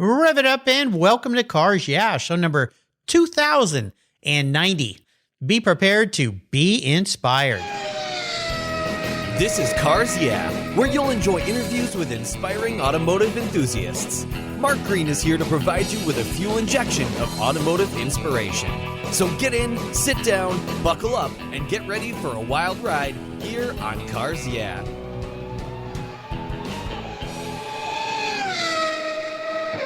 Rev it up and welcome to Cars Yeah, show number 2090. Be prepared to be inspired. This is Cars Yeah, where you'll enjoy interviews with inspiring automotive enthusiasts. Mark Green is here to provide you with a fuel injection of automotive inspiration. So get in, sit down, buckle up, and get ready for a wild ride here on Cars Yeah.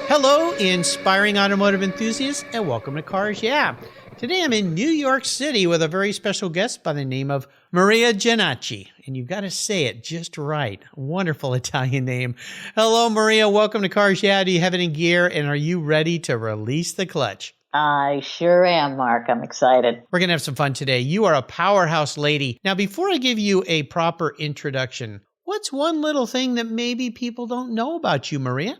Hello, inspiring automotive enthusiasts, and welcome to Cars Yeah. Today I'm in New York City with a very special guest by the name of Maria Jannace, and you've got to say it just right. Wonderful Italian name. Hello, Maria. Welcome to Cars Yeah. Do you have it in gear, and are you ready to release the clutch? I sure am, Mark. I'm excited. We're going to have some fun today. You are a powerhouse lady. Now, before I give you a proper introduction, what's one little thing that maybe people don't know about you, Maria?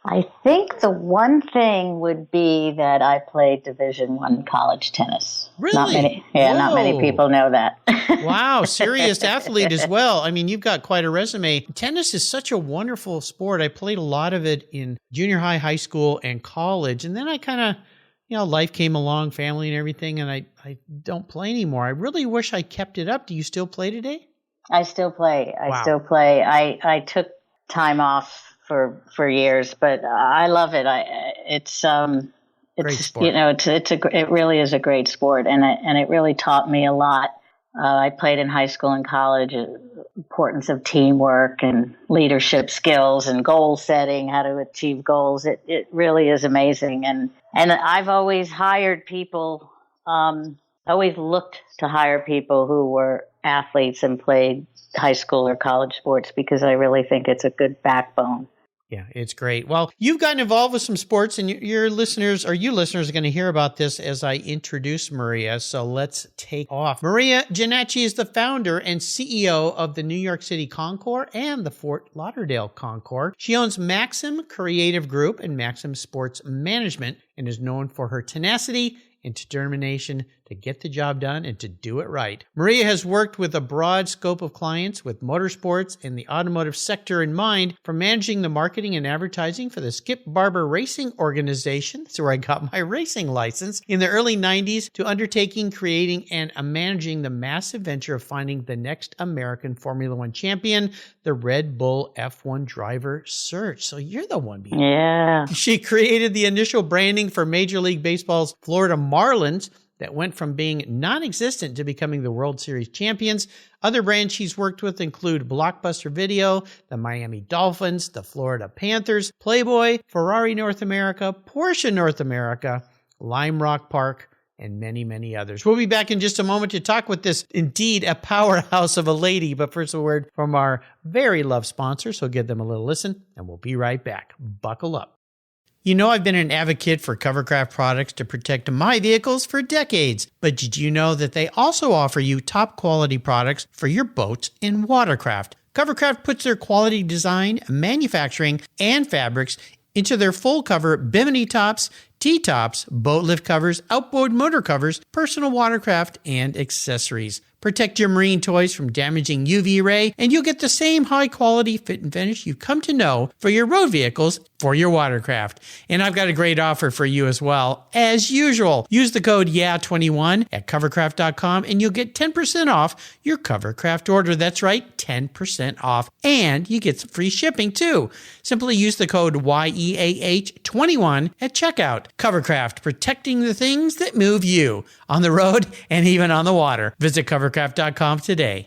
I think the one thing would be that I played Division I college tennis. Really? Not many people know that. Wow, serious athlete as well. I mean, you've got quite a resume. Tennis is such a wonderful sport. I played a lot of it in junior high, high school, and college. And then I kind of, life came along, family and everything, and I don't play anymore. I really wish I kept it up. Do you still play today? I still play. Wow. I took time off for years, but I love it. It's great sport. It really is a great sport, and it really taught me a lot. I played in high school and college, importance of teamwork and leadership skills and goal setting, how to achieve goals. It really is amazing, and I've always hired people. Always looked to hire people who were athletes and played high school or college sports because I really think it's a good backbone. Yeah, it's great. Well, you've gotten involved with some sports, and you listeners are going to hear about this as I introduce Maria. So let's take off. Maria Jannace is the founder and CEO of the New York City Concours and the Fort Lauderdale Concours. She owns Maxim Creative Group and Maxim Sports Management and is known for her tenacity and determination to get the job done and to do it right. Maria has worked with a broad scope of clients with motorsports and the automotive sector in mind, from managing the marketing and advertising for the Skip Barber Racing Organization, that's where I got my racing license, in the early 90s, to undertaking, creating, and managing the massive venture of finding the next American Formula One champion, the Red Bull F1 driver search. So you're the one behind it. Yeah. She created the initial branding for Major League Baseball's Florida Marlins that went from being non-existent to becoming the World Series champions. Other brands she's worked with include Blockbuster Video, the Miami Dolphins, the Florida Panthers, Playboy, Ferrari North America, Porsche North America, Lime Rock Park, and many, many others. We'll be back in just a moment to talk with this, indeed, a powerhouse of a lady. But first, a word from our very loved sponsor, so give them a little listen, and we'll be right back. Buckle up. You know, I've been an advocate for Covercraft products to protect my vehicles for decades, but did you know that they also offer you top quality products for your boats and watercraft? Covercraft puts their quality design, manufacturing, and fabrics into their full cover bimini tops, T-tops, boat lift covers, outboard motor covers, personal watercraft, and accessories. Protect your marine toys from damaging UV ray, and you'll get the same high-quality fit and finish you've come to know for your road vehicles for your watercraft. And I've got a great offer for you as well. As usual, use the code YEAH21 at covercraft.com, and you'll get 10% off your Covercraft order. That's right, 10% off. And you get some free shipping, too. Simply use the code YEAH21 at checkout. Covercraft, protecting the things that move you on the road and even on the water. Visit covercraft.com today.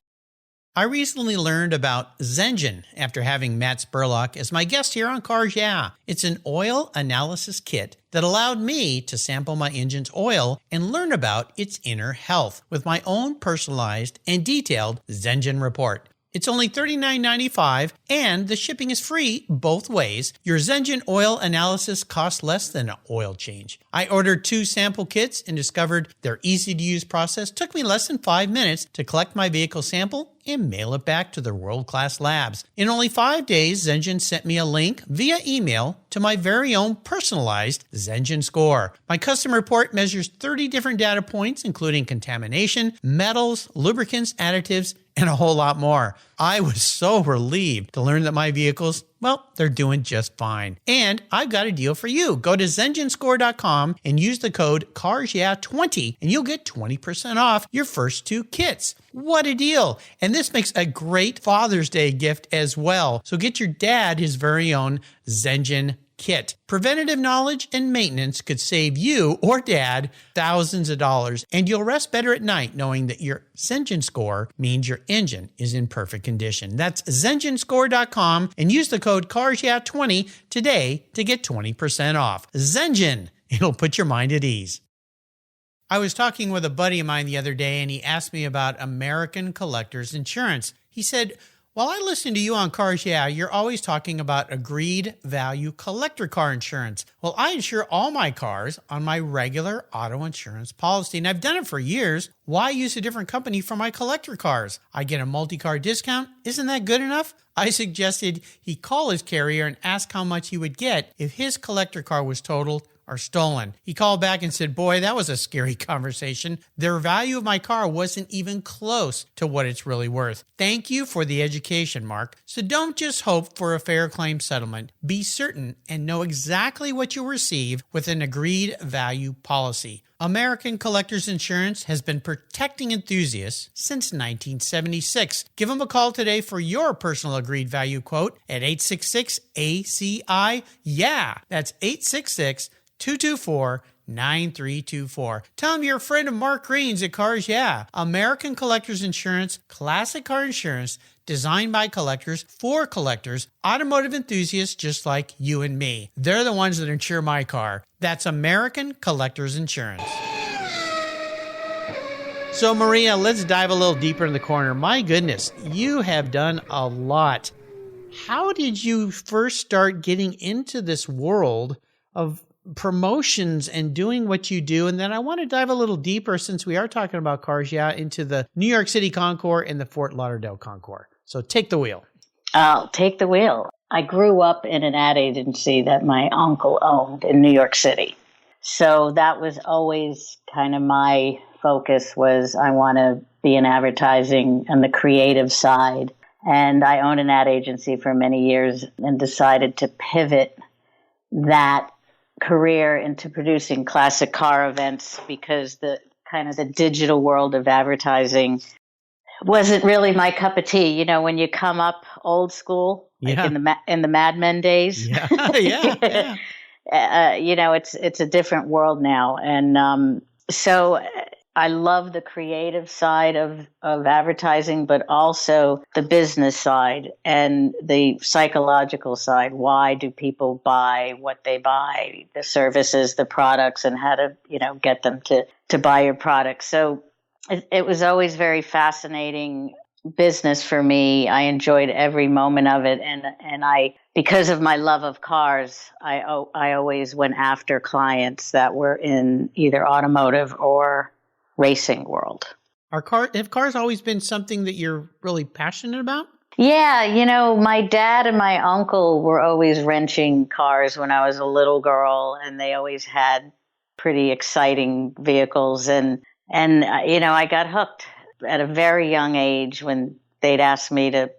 I recently learned about Zengen after having Matt Spurlock as my guest here on Cars Yeah. It's an oil analysis kit that allowed me to sample my engine's oil and learn about its inner health with my own personalized and detailed Zengen report. It's only $39.95, and the shipping is free both ways. Your Zengen oil analysis costs less than an oil change. I ordered 2 sample kits and discovered their easy-to-use process took me less than 5 minutes to collect my vehicle sample and mail it back to their world-class labs. In only 5 days, Zengen sent me a link via email to my very own personalized Zengen score. My custom report measures 30 different data points, including contamination, metals, lubricants, additives, and a whole lot more. I was so relieved to learn that my vehicles, well, they're doing just fine. And I've got a deal for you. Go to ZenGenScore.com and use the code CarsYeah20 and you'll get 20% off your first 2 kits. What a deal. And this makes a great Father's Day gift as well. So get your dad his very own ZenGen kit. Preventative knowledge and maintenance could save you or dad thousands of dollars, and you'll rest better at night knowing that your Zengen score means your engine is in perfect condition. That's ZenGenScore.com and use the code CarsYeah20 today to get 20% off. Zengen, it'll put your mind at ease. I was talking with a buddy of mine the other day, and he asked me about American Collectors Insurance. He said, while I listen to you on Cars Yeah, you're always talking about agreed value collector car insurance. Well, I insure all my cars on my regular auto insurance policy, and I've done it for years. Why use a different company for my collector cars? I get a multi-car discount. Isn't that good enough? I suggested he call his carrier and ask how much he would get if his collector car was totaled or stolen. He called back and said, boy, that was a scary conversation. The value of my car wasn't even close to what it's really worth. Thank you for the education, Mark. So don't just hope for a fair claim settlement. Be certain and know exactly what you'll receive with an agreed value policy. American Collectors Insurance has been protecting enthusiasts since 1976. Give them a call today for your personal agreed value quote at 866-ACI-YEAH. That's 866-224-9324. Tell them you're a friend of Mark Green's at Cars Yeah. American Collectors Insurance, classic car insurance, designed by collectors for collectors, automotive enthusiasts just like you and me. They're the ones that insure my car. That's American Collectors Insurance. So Maria, let's dive a little deeper in the corner. My goodness, you have done a lot. How did you first start getting into this world of promotions and doing what you do? And then I want to dive a little deeper, since we are talking about Cars Yeah, into the New York City Concours and the Fort Lauderdale Concours. So take the wheel. I'll take the wheel. I grew up in an ad agency that my uncle owned in New York City. So that was always kind of my focus, was I want to be in advertising and the creative side. And I owned an ad agency for many years and decided to pivot that career into producing classic car events, because the kind of the digital world of advertising wasn't really my cup of tea. You know, when you come up old school, like in the Mad Men days, Yeah. You know, it's a different world now. And so I love the creative side of advertising, but also the business side and the psychological side. Why do people buy what they buy, the services, the products, and how to, you know, get them to buy your products. So it was always very fascinating business for me. I enjoyed every moment of it. And I, because of my love of cars, I always went after clients that were in either automotive or racing world. Have cars always been something that you're really passionate about? Yeah, you know, my dad and my uncle were always wrenching cars when I was a little girl, and they always had pretty exciting vehicles. And you know, I got hooked at a very young age. When they'd ask me to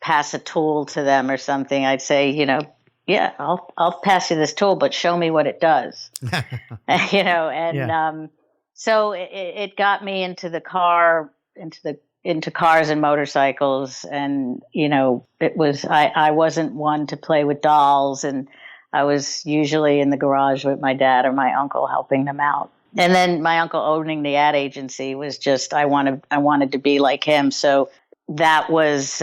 pass a tool to them or something, I'd say, you know, yeah, I'll pass you this tool, but show me what it does. You know, and so it got me into the car, into cars and motorcycles. And, you know, it was, I wasn't one to play with dolls, and I was usually in the garage with my dad or my uncle helping them out. And then my uncle owning the ad agency was just, I wanted to be like him. So that was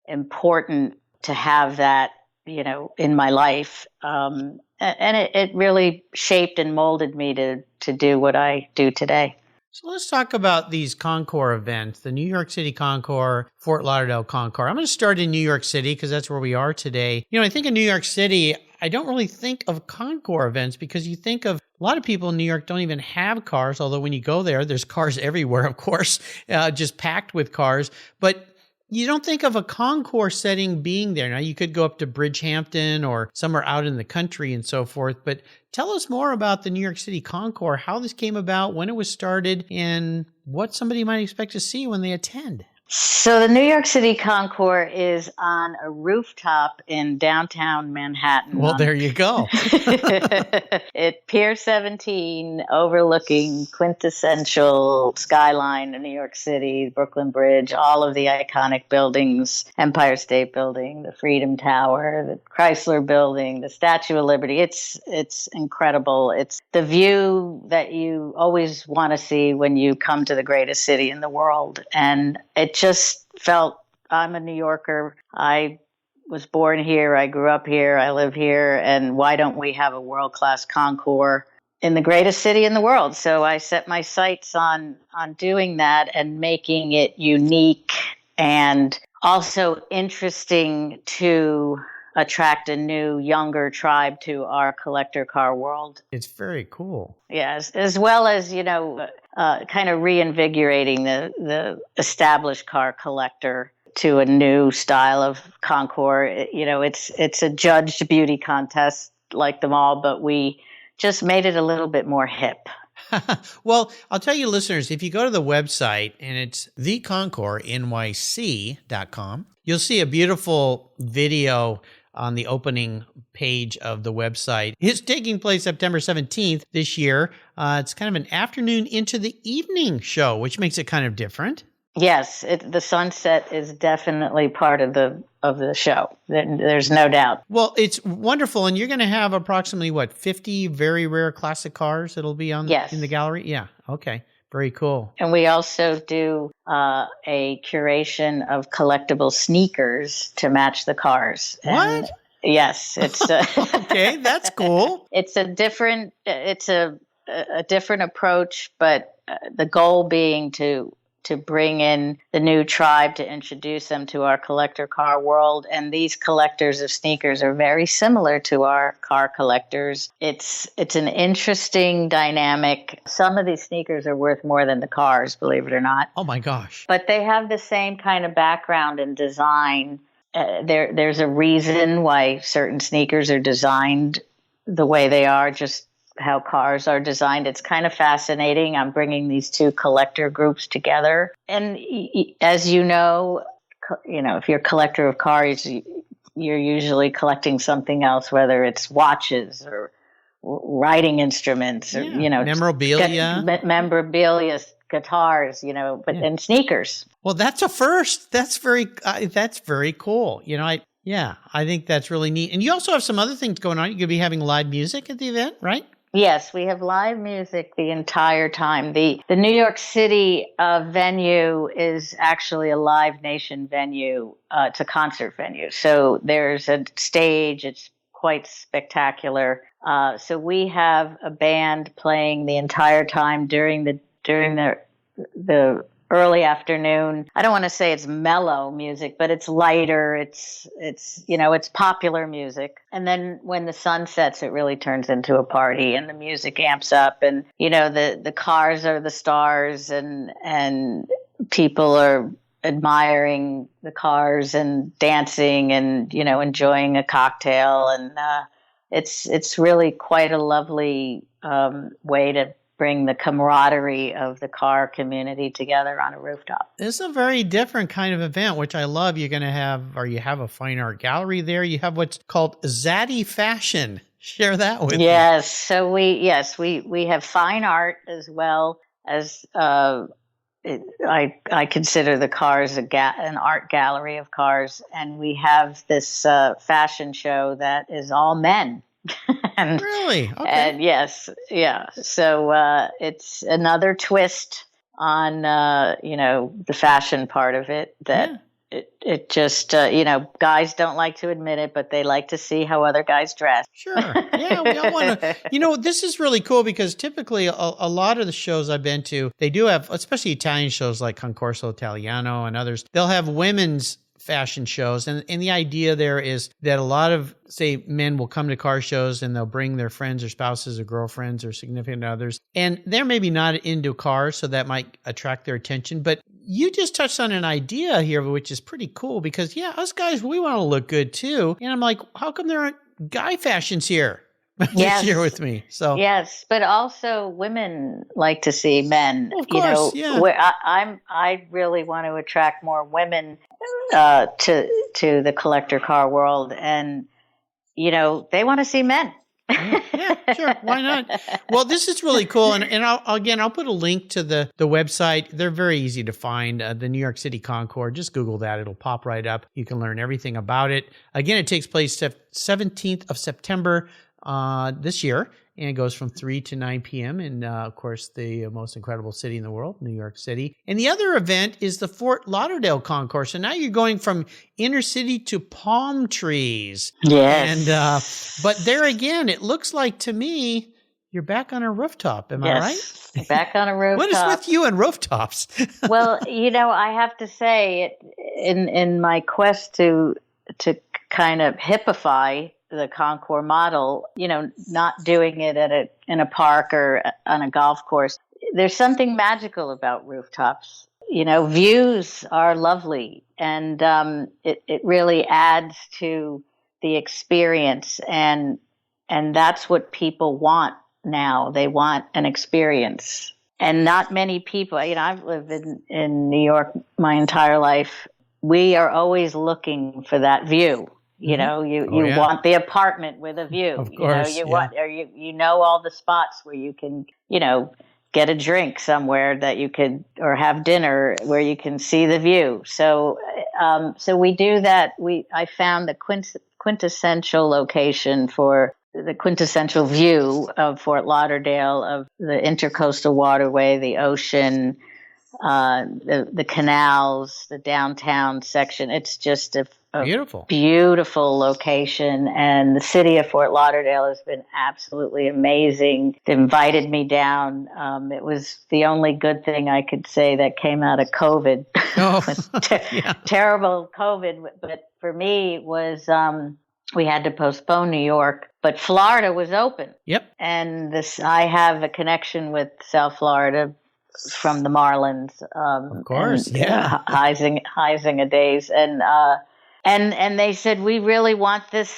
important to have that, you know, in my life. And it really shaped and molded me to do what I do today. So let's talk about these Concours events, the New York City Concours, Fort Lauderdale Concours. I'm going to start in New York City because that's where we are today. You know, I think in New York City, I don't really think of Concours events, because you think of a lot of people in New York don't even have cars, although when you go there, there's cars everywhere, of course, just packed with cars. But you don't think of a concourse setting being there. Now, you could go up to Bridgehampton or somewhere out in the country and so forth, but tell us more about the New York City Concours, how this came about, when it was started, and what somebody might expect to see when they attend. So the New York City Concours is on a rooftop in downtown Manhattan. Well, there you go. At Pier 17, overlooking quintessential skyline of New York City, Brooklyn Bridge, all of the iconic buildings, Empire State Building, the Freedom Tower, the Chrysler Building, the Statue of Liberty. It's incredible. It's the view that you always want to see when you come to the greatest city in the world. And it just felt, I'm a New Yorker. I was born here. I grew up here. I live here. And why don't we have a world-class concours in the greatest city in the world? So I set my sights on doing that and making it unique and also interesting to attract a new, younger tribe to our collector car world. It's very cool. Yes, as well as, kind of reinvigorating the established car collector to a new style of concours. It's a judged beauty contest like them all, but we just made it a little bit more hip. Well, I'll tell you, listeners, if you go to the website and it's theconcours.nyc.com, you'll see a beautiful video on the opening page of the website. It's taking place September 17th this year. It's kind of an afternoon into the evening show, which makes it kind of different. Yes, the sunset is definitely part of the show. There's no doubt. Well, it's wonderful, and you're going to have approximately 50 very rare classic cars that'll be on in the gallery. Yeah. Okay. Very cool. And we also do a curation of collectible sneakers to match the cars. What? And yes, it's okay. That's cool. It's a different approach, but the goal being to bring in the new tribe, to introduce them to our collector car world. And these collectors of sneakers are very similar to our car collectors. It's an interesting dynamic. Some of these sneakers are worth more than the cars, believe it or not. Oh my gosh. But they have the same kind of background and design. There's a reason why certain sneakers are designed the way they are, just how cars are designed. It's kind of fascinating. I'm bringing these two collector groups together. And as you know, if you're a collector of cars, you're usually collecting something else, whether it's watches or writing instruments or, memorabilia, guitars, and sneakers. Well, that's a first. That's very cool. I think that's really neat. And you also have some other things going on. You're going to be having live music at the event, right? Yes, we have live music the entire time. The New York City venue is actually a Live Nation venue. It's a concert venue. So there's a stage. It's quite spectacular. So we have a band playing the entire time during the early afternoon. I don't want to say it's mellow music, but it's lighter. It's popular music. And then when the sun sets, it really turns into a party and the music amps up, and, the cars are the stars, and people are admiring the cars and dancing and, enjoying a cocktail. And, it's really quite a lovely, way to bring the camaraderie of the car community together on a rooftop. This is a very different kind of event, which I love. You're going to have, or you have a fine art gallery there. You have what's called Zaddy Fashion. Share that with me. Yes. So we have fine art as well as, I consider the cars an art gallery of cars. And we have this fashion show that is all men. Really? Okay. And yes, yeah. So it's another twist on the fashion part of it. That it just guys don't like to admit it, but they like to see how other guys dress. Sure. Yeah, we all want to. This is really cool because typically a lot of the shows I've been to, they do have, especially Italian shows like Concours Italiano and others. They'll have women's fashion shows. And the idea there is that a lot of, say, men will come to car shows and they'll bring their friends or spouses or girlfriends or significant others. And they're maybe not into cars, so that might attract their attention. But you just touched on an idea here, which is pretty cool because, yeah, us guys, we want to look good too. And I'm like, how come there aren't guy fashions here this year with me? So yes, but also women like to see men. Of course, Where I really want to attract more women to the collector car world, and they want to see men. Yeah, sure. Why not? Well, this is really cool. And I'll put a link to the website. They're very easy to find. The New York City Concours. Just Google that. It'll pop right up. You can learn everything about it. Again, it takes place 17th of September this year. And it goes from 3 to 9 p.m. in, of course, the most incredible city in the world, New York City. And the other event is the Fort Lauderdale Concours. So now you're going from inner city to palm trees. Yes. And but there again, it looks like to me you're back on a rooftop. Am I right? Back on a rooftop. What is with you and rooftops? Well, I have to say, in my quest to kind of hippify the Concours model, not doing it in a park or on a golf course. There's something magical about rooftops. Views are lovely, and it really adds to the experience, and that's what people want now. They want an experience, and not many people. I've lived in New York my entire life. We are always looking for that view. You want the apartment with a view. Of course, want, or you know all the spots where you can, get a drink somewhere that you could, or have dinner where you can see the view. So we do that. I found the quintessential location for the quintessential view of Fort Lauderdale, of the Intercoastal Waterway, the ocean, the canals, the downtown section. It's just a beautiful location, and the city of Fort Lauderdale has been absolutely amazing. They invited me down. It was the only good thing I could say that came out of COVID. Terrible COVID, but for me it was we had to postpone New York, but Florida was open. Yep. And I have a connection with South Florida from the Marlins. Of course, Huizinga days, and they said, we really want this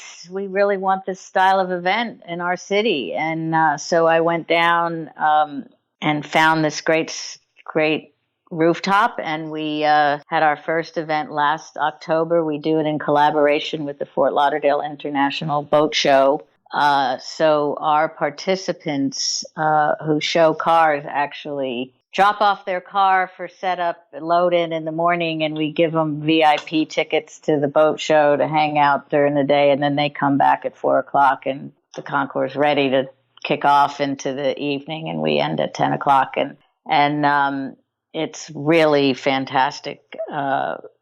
style of event in our city. And so I went down and found this great rooftop, and we had our first event last October. We do it in collaboration with the Fort Lauderdale International Boat Show. So our participants who show cars actually drop off their car for setup, load in the morning, and we give them VIP tickets to the boat show to hang out during the day, and then they come back at 4:00, and the Concours is ready to kick off into the evening, and we end at 10:00, and it's really fantastic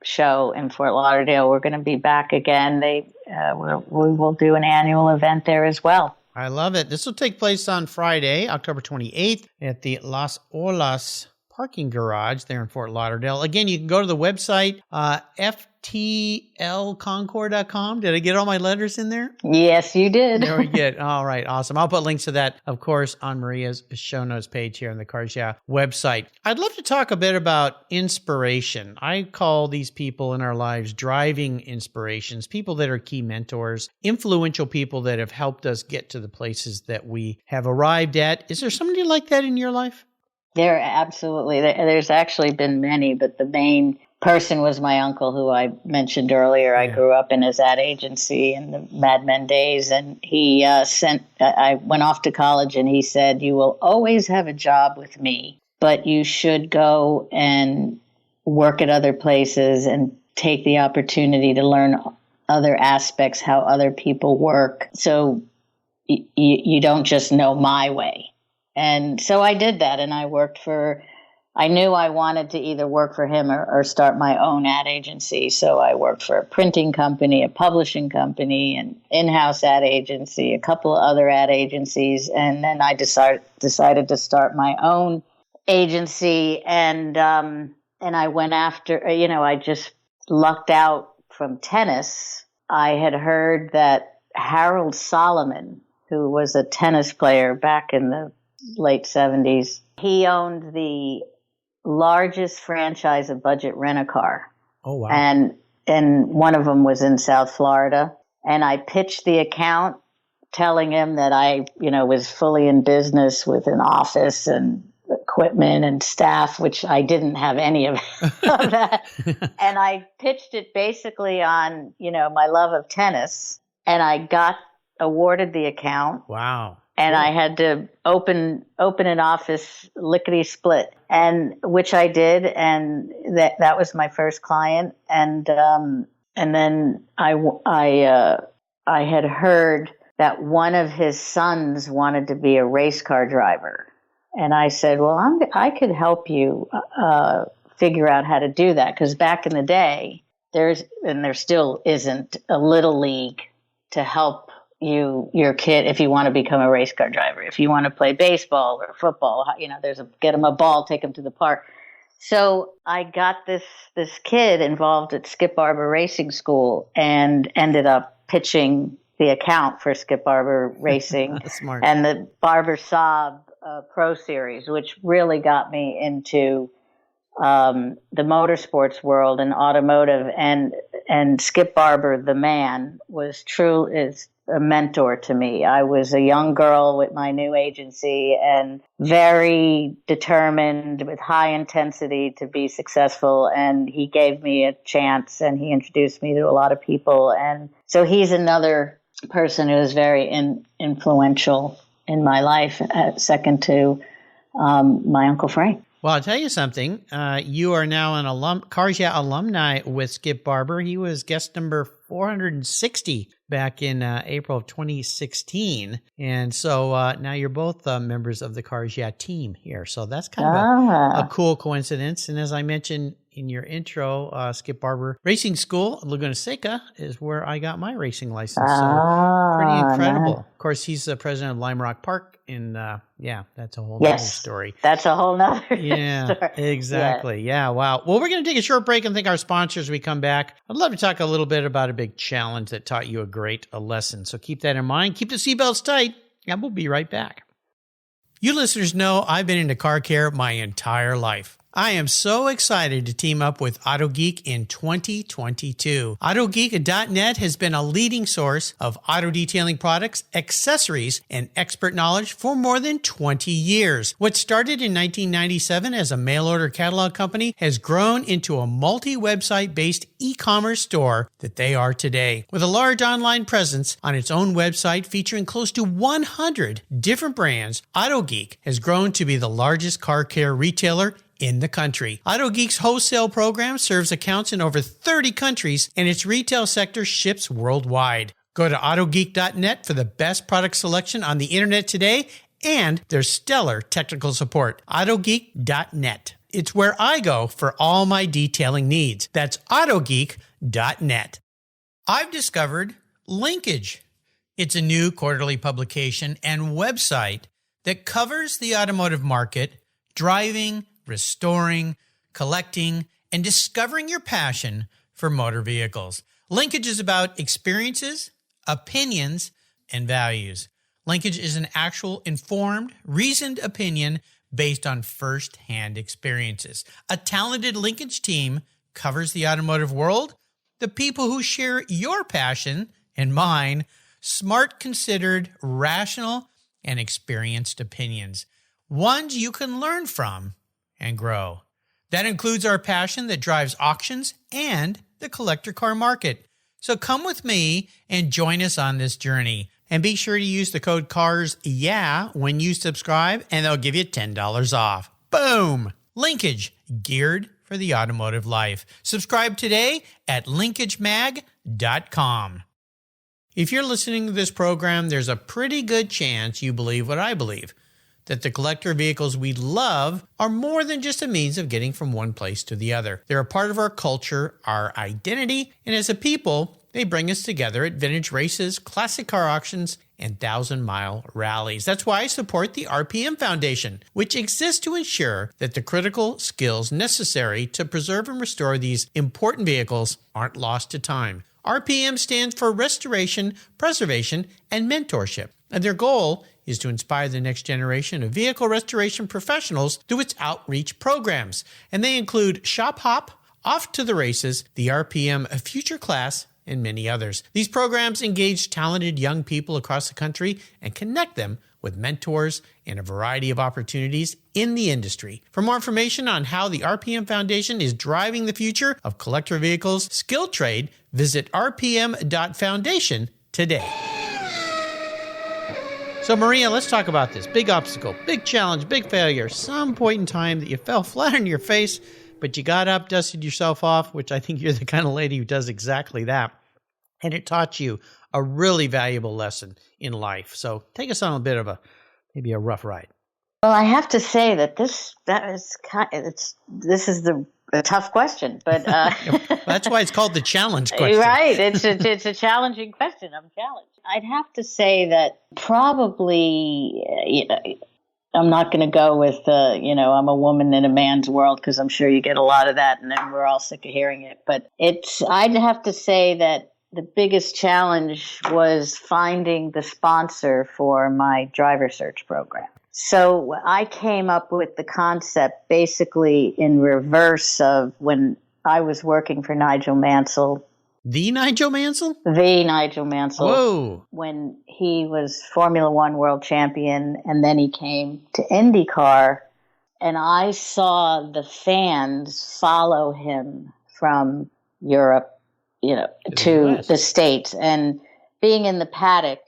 show in Fort Lauderdale. We're going to be back again. We will do an annual event there as well. I love it. This will take place on Friday, October 28th at the Las Olas parking garage there in Fort Lauderdale. Again, you can go to the website, ftlconcours.com. Did I get all my letters in there? Yes, you did. There we go. All right. Awesome. I'll put links to that, of course, on Maria's show notes page here on the Cars Yeah website. I'd love to talk a bit about inspiration. I call these people in our lives driving inspirations, people that are key mentors, influential people that have helped us get to the places that we have arrived at. Is there somebody like that in your life? There, absolutely. There's actually been many, but the main person was my uncle, who I mentioned earlier. Yeah. I grew up in his ad agency in the Mad Men days, and he I went off to college, and he said, "You will always have a job with me, but you should go and work at other places and take the opportunity to learn other aspects, how other people work, so you don't just know my way." And so I did that, and I knew I wanted to either work for him or start my own ad agency. So I worked for a printing company, a publishing company, an in-house ad agency, a couple of other ad agencies. And then I decided to start my own agency. And I went after, I just lucked out from tennis. I had heard that Harold Solomon, who was a tennis player back in the late 70s, he owned the largest franchise of budget rent-a-car. Oh, wow. And one of them was in South Florida. And I pitched the account telling him that I, was fully in business with an office and equipment and staff, which I didn't have any of that. And I pitched it basically on, my love of tennis. And I got awarded the account. Wow. And I had to open an office lickety split, and which I did, and that was my first client. And then I had heard that one of his sons wanted to be a race car driver, and I said, well, I could help you figure out how to do that, because back in the day there still isn't a little league to help your kid if you want to become a race car driver. If you want to play baseball or football, get them a ball, take them to the park. So I got this kid involved at Skip Barber Racing School and ended up pitching the account for Skip Barber Racing Smart. And the Barber Saab Pro Series, which really got me into the motorsports world and automotive. And Skip Barber, the man, is a mentor to me. I was a young girl with my new agency and very determined with high intensity to be successful. And he gave me a chance and he introduced me to a lot of people. And so he's another person who is very influential in my life, second to my Uncle Frank. Well, I'll tell you something. You are now an Cars Yeah alumni with Skip Barber. He was guest number 460 back in April of 2016. And so now you're both members of the Cars Yeah team here. So that's kind of a cool coincidence. And as I mentioned in your intro, Skip Barber Racing School, Laguna Seca, is where I got my racing license. So pretty incredible. Nice. Of course, he's the president of Lime Rock Park. And that's a whole other story. That's a whole nother story. Exactly. Yeah. Wow. Well, we're going to take a short break and thank our sponsors as we come back. I'd love to talk a little bit about a big challenge that taught you a great lesson. So keep that in mind. Keep the seatbelts tight, and we'll be right back. You listeners know I've been into car care my entire life. I am so excited to team up with AutoGeek in 2022. AutoGeek.net has been a leading source of auto detailing products, accessories, and expert knowledge for more than 20 years. What started in 1997 as a mail-order catalog company has grown into a multi-website based e-commerce store that they are today. With a large online presence on its own website featuring close to 100 different brands, AutoGeek has grown to be the largest car care retailer in the country. AutoGeek's wholesale program serves accounts in over 30 countries, and its retail sector ships worldwide. Go to AutoGeek.net for the best product selection on the internet today and their stellar technical support. AutoGeek.net. It's where I go for all my detailing needs. That's AutoGeek.net. I've discovered Linkage. It's a new quarterly publication and website that covers the automotive market, driving, restoring, collecting, and discovering your passion for motor vehicles. Linkage is about experiences, opinions, and values. Linkage is an actual informed, reasoned opinion based on first-hand experiences. A talented Linkage team covers the automotive world, the people who share your passion and mine, smart, considered, rational, and experienced opinions. Ones you can learn from and grow. That includes our passion that drives auctions and the collector car market. So come with me and join us on this journey. And be sure to use the code CARSYEAH when you subscribe, and they'll give you $10 off. Boom! Linkage, geared for the automotive life. Subscribe today at linkagemag.com. If you're listening to this program, there's a pretty good chance you believe what I believe, that the collector vehicles we love are more than just a means of getting from one place to the other. They're a part of our culture, our identity, and as a people, they bring us together at vintage races, classic car auctions, and 1,000-mile rallies. That's why I support the RPM Foundation, which exists to ensure that the critical skills necessary to preserve and restore these important vehicles aren't lost to time. RPM stands for Restoration, Preservation, and Mentorship. And their goal is to inspire the next generation of vehicle restoration professionals through its outreach programs. And they include Shop Hop, Off to the Races, the RPM Future Class, and many others. These programs engage talented young people across the country and connect them with mentors and a variety of opportunities in the industry. For more information on how the RPM Foundation is driving the future of collector vehicles skill trade, visit rpm.foundation today. So Maria, let's talk about this. Big obstacle, big challenge, big failure, some point in time that you fell flat on your face, but you got up, dusted yourself off, which I think you're the kind of lady who does exactly that. And it taught you a really valuable lesson in life. So take us on a bit of maybe a rough ride. Well, I have to say that this is a tough question, but that's why it's called the challenge question. Right. It's a challenging question. I'm challenged. I'd have to say that probably, I'm not going to go with, I'm a woman in a man's world, because I'm sure you get a lot of that and then we're all sick of hearing it. But I'd have to say that the biggest challenge was finding the sponsor for my driver search program. So I came up with the concept basically in reverse of when I was working for Nigel Mansell. The Nigel Mansell? The Nigel Mansell. Whoa. When he was Formula One world champion, and then he came to IndyCar, and I saw the fans follow him from Europe, to the States. And being in the paddock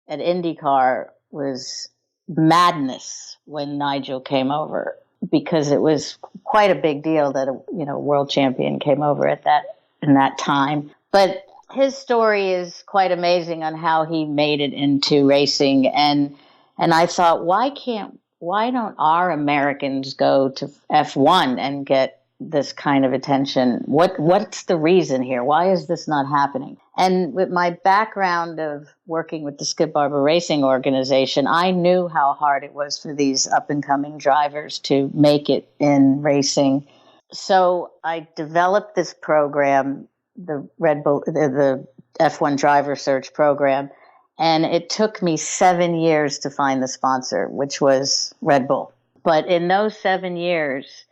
at IndyCar was madness when Nigel came over, because it was quite a big deal that a world champion came over in that time. But his story is quite amazing on how he made it into racing, and I thought, why don't our Americans go to F1 and get this kind of attention? What's the reason here? Why is this not happening? And with my background of working with the Skip Barber Racing Organization, I knew how hard it was for these up-and-coming drivers to make it in racing. So I developed this program, the Red Bull, the F1 Driver Search Program, and it took me 7 years to find the sponsor, which was Red Bull. But in those 7 years,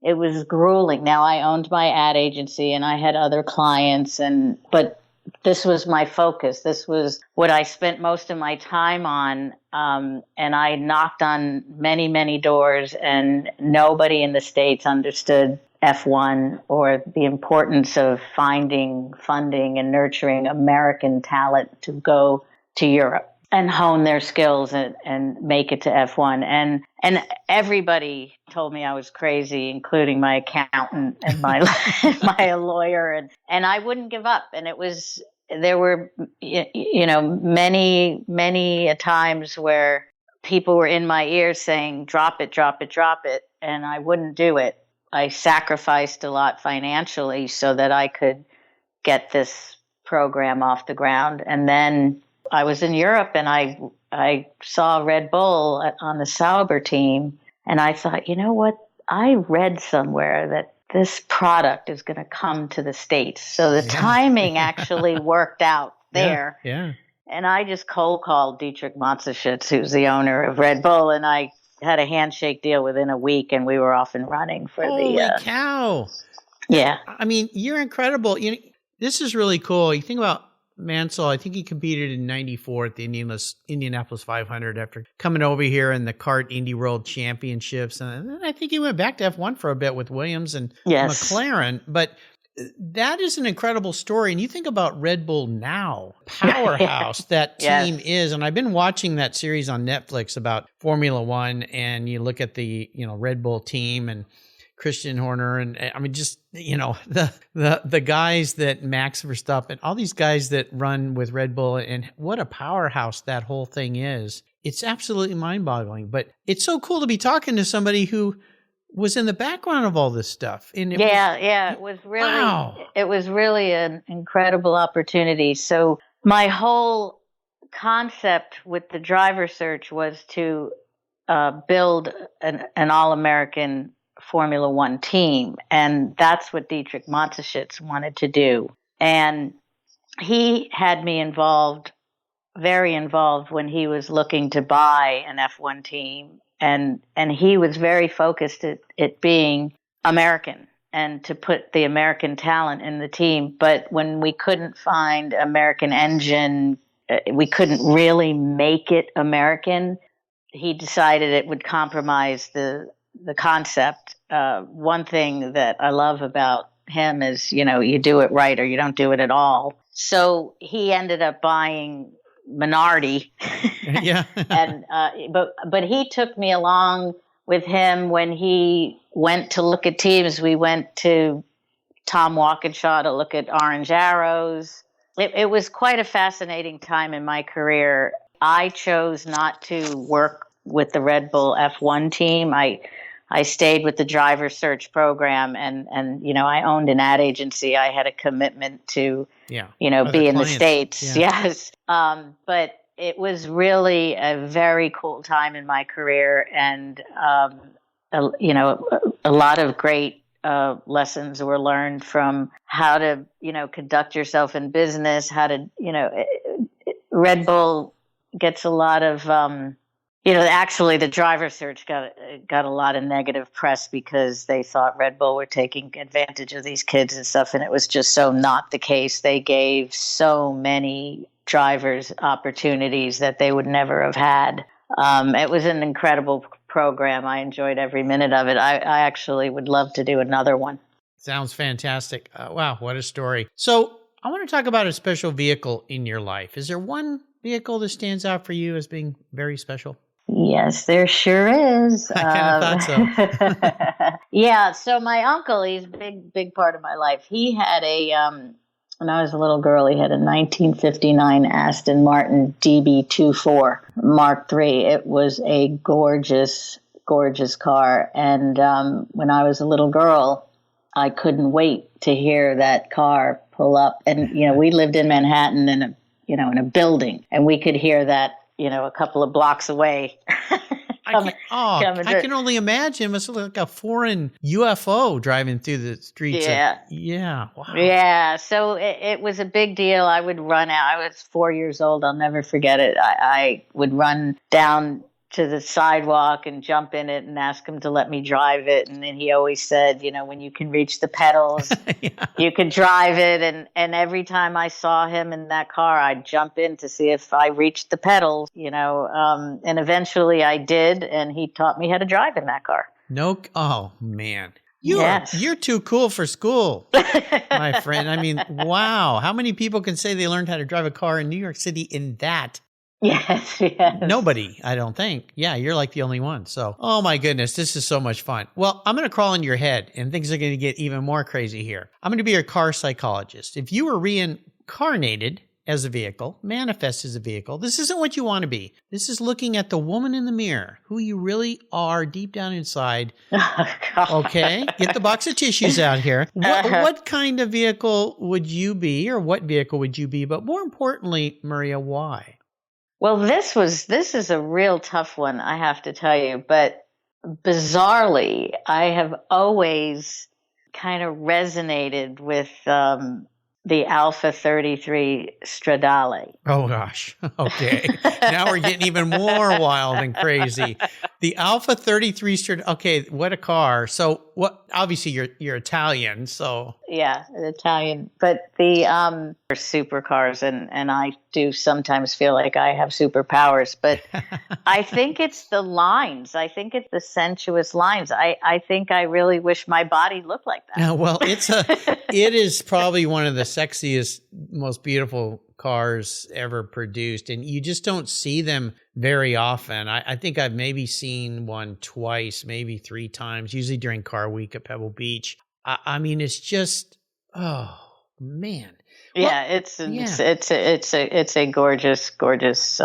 it was grueling. Now, I owned my ad agency and I had other clients, but this was my focus. This was what I spent most of my time on. And I knocked on many, many doors, and nobody in the States understood F1 or the importance of finding funding and nurturing American talent to go to Europe and hone their skills and make it to F1. And everybody told me I was crazy, including my accountant and my lawyer. And I wouldn't give up. And there were, many, many times where people were in my ear saying, drop it, drop it, drop it. And I wouldn't do it. I sacrificed a lot financially so that I could get this program off the ground. And then I was in Europe, and I saw Red Bull on the Sauber team, and I thought, you know what? I read somewhere that this product is going to come to the States. So the timing actually worked out there. Yeah. And I just cold called Dietrich Mateschitz, who's the owner of Red Bull, and I had a handshake deal within a week, and we were off and running for Holy cow. Yeah. I mean, you're incredible. This is really cool. You think about Mansell, I think he competed in 94 at the Indianapolis 500 after coming over here in the kart Indy World Championships. And then I think he went back to F1 for a bit with Williams and McLaren. But that is an incredible story. And you think about Red Bull now, powerhouse that team is. And I've been watching that series on Netflix about Formula One, and you look at the, Red Bull team and Christian Horner, and I mean, just, the guys that Max Verstappen, all these guys that run with Red Bull, and what a powerhouse that whole thing is. It's absolutely mind-boggling, but it's so cool to be talking to somebody who was in the background of all this stuff. And it was really an incredible opportunity. So my whole concept with the driver search was to build an all-American Formula One team. And that's what Dietrich Mateschitz wanted to do. And he had me involved very involved when he was looking to buy an F1 team. And he was very focused at it being American and to put the American talent in the team. But when we couldn't find American engine, we couldn't really make it American. He decided it would compromise the concept. One thing that I love about him is, you do it right or you don't do it at all. So he ended up buying Minardi. Yeah. But he took me along with him when he went to look at teams. We went to Tom Walkinshaw to look at Orange Arrows. It was quite a fascinating time in my career. I chose not to work with the Red Bull F1 team. I stayed with the driver search program and I owned an ad agency. I had a commitment to, be in the States. Yeah. Yes. But it was really a very cool time in my career and, a lot of great lessons were learned from how to, conduct yourself in business, how to, Red Bull gets a lot of, actually the driver search got a lot of negative press because they thought Red Bull were taking advantage of these kids and stuff. And it was just so not the case. They gave so many drivers opportunities that they would never have had. It was an incredible program. I enjoyed every minute of it. I actually would love to do another one. Sounds fantastic. Wow, what a story. So I want to talk about a special vehicle in your life. Is there one vehicle that stands out for you as being very special? Yes, there sure is. I kind of thought so. Yeah, so my uncle, he's a big part of my life. He had when I was a little girl, he had a 1959 Aston Martin DB24 Mark III. It was a gorgeous, gorgeous car. And when I was a little girl, I couldn't wait to hear that car pull up. And, we lived in Manhattan in a building, and we could hear that, a couple of blocks away. I can only imagine. It must look like a foreign UFO driving through the streets. Yeah. Wow. Yeah. So it was a big deal. I would run out. I was 4 years old. I'll never forget it. I would run down to the sidewalk and jump in it and ask him to let me drive it. And then he always said, when you can reach the pedals, you can drive it. And every time I saw him in that car, I'd jump in to see if I reached the pedals, and eventually I did. And he taught me how to drive in that car. Oh man. You're too cool for school, my friend. I mean, wow. How many people can say they learned how to drive a car in New York City in that? Yes. Nobody, I don't think. Yeah, you're like the only one. So, oh my goodness, this is so much fun. Well, I'm going to crawl into your head and things are going to get even more crazy here. I'm going to be your car psychologist. If you were reincarnated as a vehicle, manifest as a vehicle, this isn't what you want to be. This is looking at the woman in the mirror, who you really are deep down inside. Okay, get the box of tissues out here. What kind of vehicle would you be, or what vehicle would you be? But more importantly, Maria, why? Well, this is a real tough one, I have to tell you. But bizarrely, I have always kind of resonated with the Alpha 33 Stradale. Oh, gosh. Okay. Now we're getting even more wild and crazy. The Alpha 33 Stradale. Okay, what a car. So what? Obviously, you're Italian, so. Yeah, Italian. But the supercars, and I do sometimes feel like I have superpowers. But I think it's the lines. I think it's the sensuous lines. I think I really wish my body looked like that. Well, it is probably one of the sexiest, most beautiful cars ever produced, and you just don't see them very often. I think I've maybe seen one twice, maybe 3 times, usually during Car Week at Pebble Beach. I mean, it's just, oh man. Yeah, it's a gorgeous, gorgeous,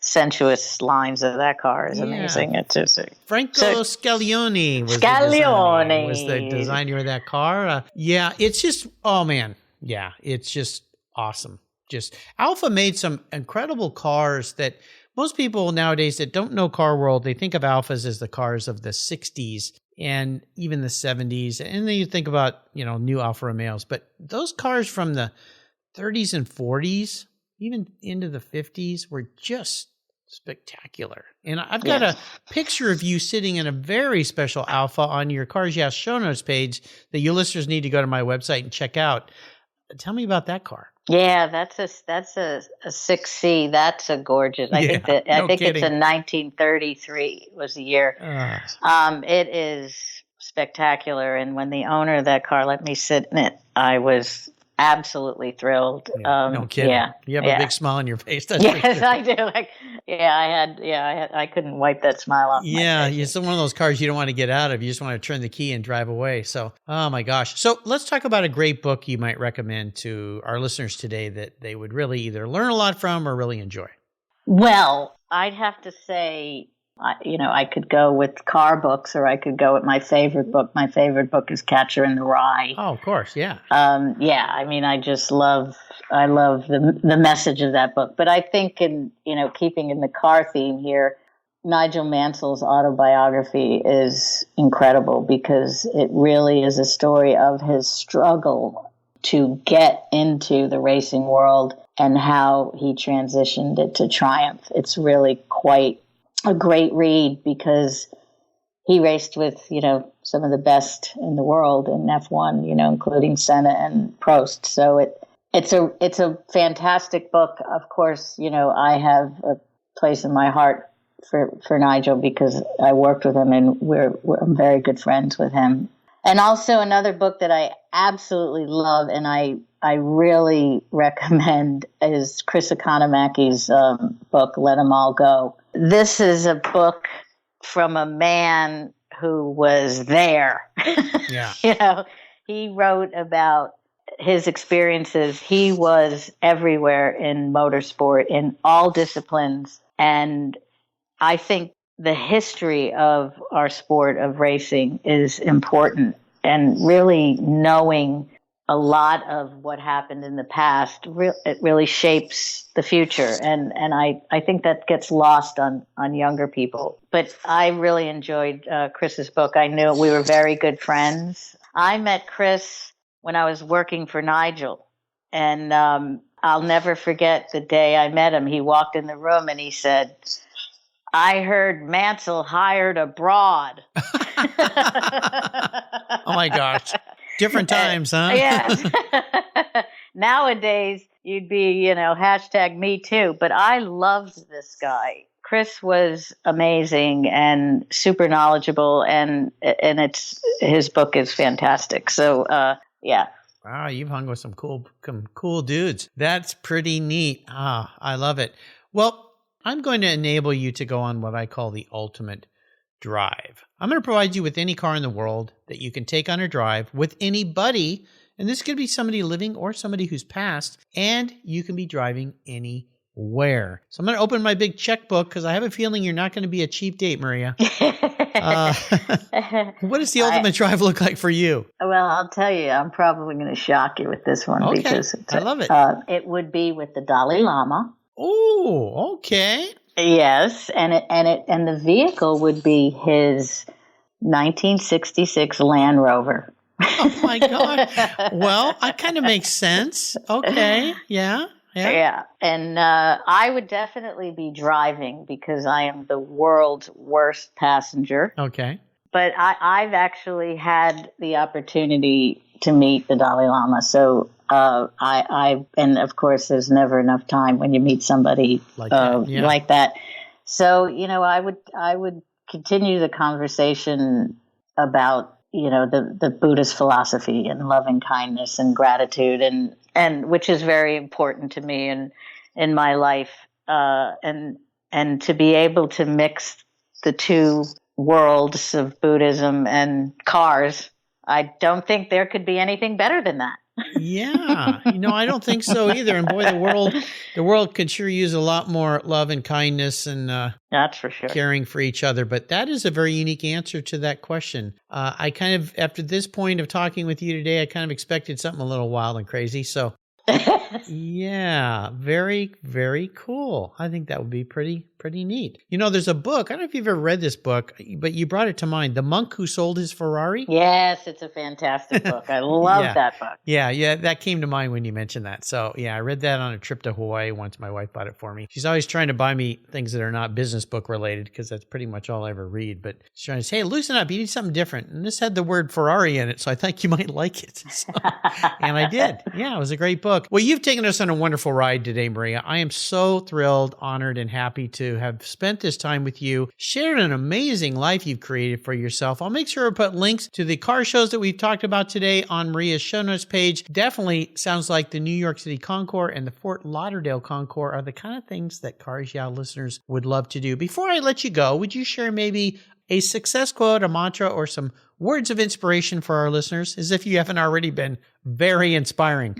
sensuous lines of that car is amazing. It's just Franco Scaglione was the designer of that car. It's just, oh man. Yeah, it's just awesome. Just Alpha made some incredible cars that most people nowadays that don't know car world, they think of Alphas as the cars of the 60s and even the 70s. And then you think about, new Alfa Romeos, but those cars from the 30s and 40s, even into the 50s were just spectacular. And I've got a picture of you sitting in a very special Alpha on your Cars Yeah show notes page that you listeners need to go to my website and check out. Tell me about that car. Yeah, that's a 6C. That's a gorgeous. I think it's a 1933 was the year. It is spectacular. And when the owner of that car let me sit in it, I was absolutely thrilled. No kidding. Yeah, you have a big smile on your face. That's yes, I do. I couldn't wipe that smile off. Yeah, it's one of those cars you don't want to get out of. You just want to turn the key and drive away. So, oh my gosh. So let's talk about a great book you might recommend to our listeners today that they would really either learn a lot from or really enjoy. Well, I'd have to say, I could go with car books, or I could go with my favorite book. My favorite book is Catcher in the Rye. Oh, of course, yeah. I mean, I love the message of that book. But I think keeping in the car theme here, Nigel Mansell's autobiography is incredible because it really is a story of his struggle to get into the racing world and how he transitioned it to triumph. It's really quite a great read because he raced with, some of the best in the world in F1, including Senna and Prost. So it's a fantastic book. Of course, I have a place in my heart for Nigel because I worked with him and I'm very good friends with him. And also another book that I absolutely love and I really recommend is Chris Economaki's book, Let 'Em All Go. This is a book from a man who was there. Yeah. He wrote about his experiences. He was everywhere in motorsport, in all disciplines. And I think the history of our sport of racing is important, and really knowing a lot of what happened in the past, it really shapes the future. And I think that gets lost on younger people. But I really enjoyed Chris's book. I knew we were very good friends. I met Chris when I was working for Nigel. And I'll never forget the day I met him. He walked in the room and he said, "I heard Mansell hired abroad." Oh my gosh. Different times, huh? Yes. Nowadays, you'd be, hashtag me too. But I loved this guy. Chris was amazing and super knowledgeable, and his book is fantastic. So, yeah. Wow, you've hung with some cool dudes. That's pretty neat. I love it. Well, I'm going to enable you to go on what I call the ultimate drive. I'm going to provide you with any car in the world that you can take on a drive with anybody, and this could be somebody living or somebody who's passed, and you can be driving anywhere. So I'm going to open my big checkbook because I have a feeling you're not going to be a cheap date, Maria. What does the ultimate drive look like for you? Well, I'll tell you, I'm probably going to shock you with this one because I love it. It would be with the Dalai Lama. Oh, okay. Yes, and the vehicle would be his 1966 Land Rover. Oh my God! Well, that kind of makes sense. Okay, yeah. And I would definitely be driving because I am the world's worst passenger. Okay. But I've actually had the opportunity to meet the Dalai Lama, so. And of course, there's never enough time when you meet somebody like that. So, I would continue the conversation about, the Buddhist philosophy and loving kindness and gratitude and which is very important to me in my life. And to be able to mix the two worlds of Buddhism and cars, I don't think there could be anything better than that. Yeah, I don't think so either. And boy, the world could sure use a lot more love and kindness and that's for sure, caring for each other. But that is a very unique answer to that question. I kind of, after this point of talking with you today, I kind of expected something a little wild and crazy. So Yeah, very, very cool. I think that would be pretty neat. You know, there's a book. I don't know if you've ever read this book, but you brought it to mind. The Monk Who Sold His Ferrari. Yes, it's a fantastic book. I love that book. Yeah, that came to mind when you mentioned that. So yeah, I read that on a trip to Hawaii once. My wife bought it for me. She's always trying to buy me things that are not business book related because that's pretty much all I ever read. But she's trying to say, hey, loosen up. You need something different. And this had the word Ferrari in it, so I think you might like it. So, and I did. Yeah, it was a great book. Well, you've taken us on a wonderful ride today, Maria. I am so thrilled, honored, and happy to have spent this time with you, shared an amazing life you've created for yourself. I'll make sure to put links to the car shows that we've talked about today on Maria's show notes page. Definitely sounds like the New York City Concours and the Fort Lauderdale Concours are the kind of things that Cars Yeah listeners would love to do. Before I let you go, would you share maybe a success quote, a mantra, or some words of inspiration for our listeners, as if you haven't already been very inspiring?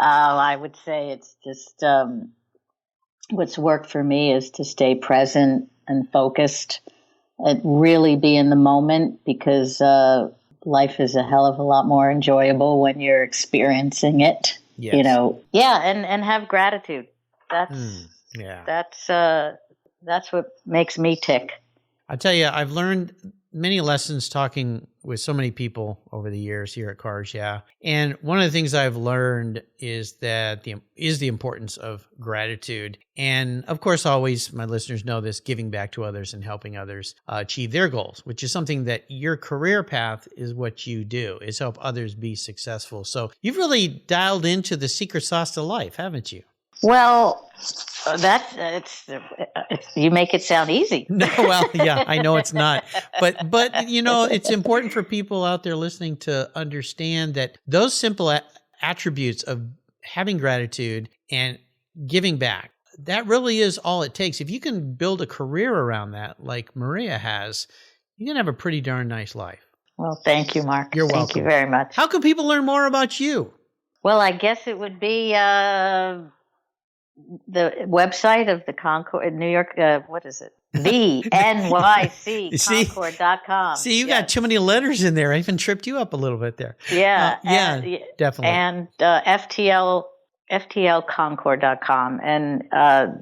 I would say it's just what's worked for me is to stay present and focused and really be in the moment, because life is a hell of a lot more enjoyable when you're experiencing it. Yes. You know, and have gratitude. That's what makes me tick. I tell you, I've learned many lessons talking with so many people over the years here at Cars Yeah. And one of the things I've learned is that the importance of gratitude. And of course, always, my listeners know this, giving back to others and helping others achieve their goals, which is something that your career path is what you do, is help others be successful. So you've really dialed into the secret sauce to life, haven't you? Well, you make it sound easy. No, well, yeah, I know it's not, but you know, it's important for people out there listening to understand that those simple attributes of having gratitude and giving back, that really is all it takes. If you can build a career around that, like Maria has, you can have a pretty darn nice life. Well, thank you, Mark. You're welcome. Thank you very much. How can people learn more about you? Well, I guess it would be the website of the Concours in New York. What is it? The NYC Concours.com. See, you got too many letters in there. I even tripped you up a little bit there. Yeah. Definitely. And FTLConcours.com. And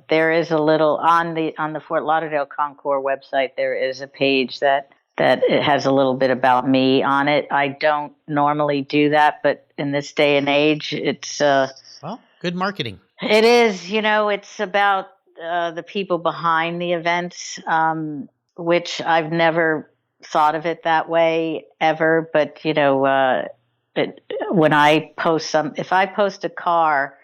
there is a little on the Fort Lauderdale Concours website. There is a page that it has a little bit about me on it. I don't normally do that, but in this day and age, it's well, good marketing. It is, you know, it's about the people behind the events, which I've never thought of it that way ever. But, you know, when I post if I post a car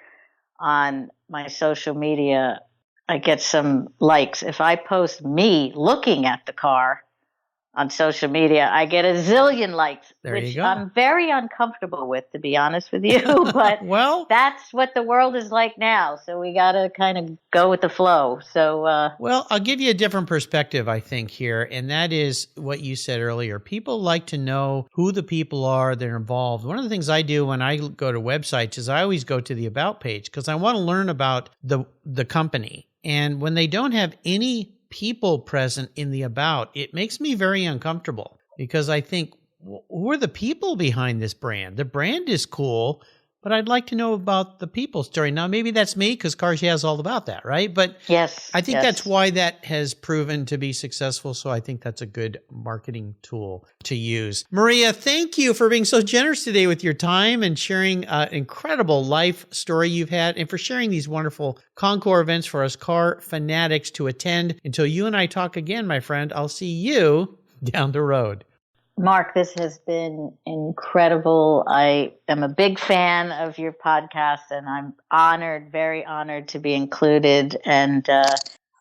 on my social media, I get some likes. If I post me looking at the car on social media, I get a zillion likes, which I'm very uncomfortable with, to be honest with you. But well, that's what the world is like now. So we got to kind of go with the flow. So, well, I'll give you a different perspective, I think, here. And that is what you said earlier. People like to know who the people are that are involved. One of the things I do when I go to websites is I always go to the About page because I want to learn about the company. And when they don't have any people present in the About, it makes me very uncomfortable because I think, who are the people behind this brand? The brand is cool, but I'd like to know about the people story. Now, maybe that's me because Cars Yeah is all about that, right? But yes, I think that's why that has proven to be successful. So I think that's a good marketing tool to use. Maria, thank you for being so generous today with your time and sharing an incredible life story you've had and for sharing these wonderful Concours events for us car fanatics to attend. Until you and I talk again, my friend, I'll see you down the road. Mark, this has been incredible. I am a big fan of your podcast, and I'm honored, very honored to be included. And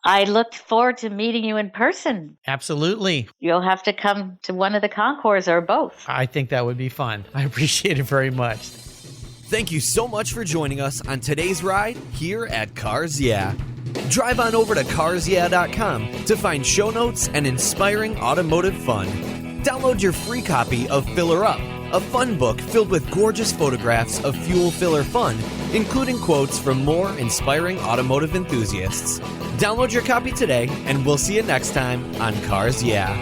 I look forward to meeting you in person. Absolutely. You'll have to come to one of the Concours or both. I think that would be fun. I appreciate it very much. Thank you so much for joining us on today's ride here at Cars Yeah. Drive on over to carsyeah.com to find show notes and inspiring automotive fun. Download your free copy of Filler Up, a fun book filled with gorgeous photographs of fuel filler fun, including quotes from more inspiring automotive enthusiasts. Download your copy today, and we'll see you next time on Cars Yeah.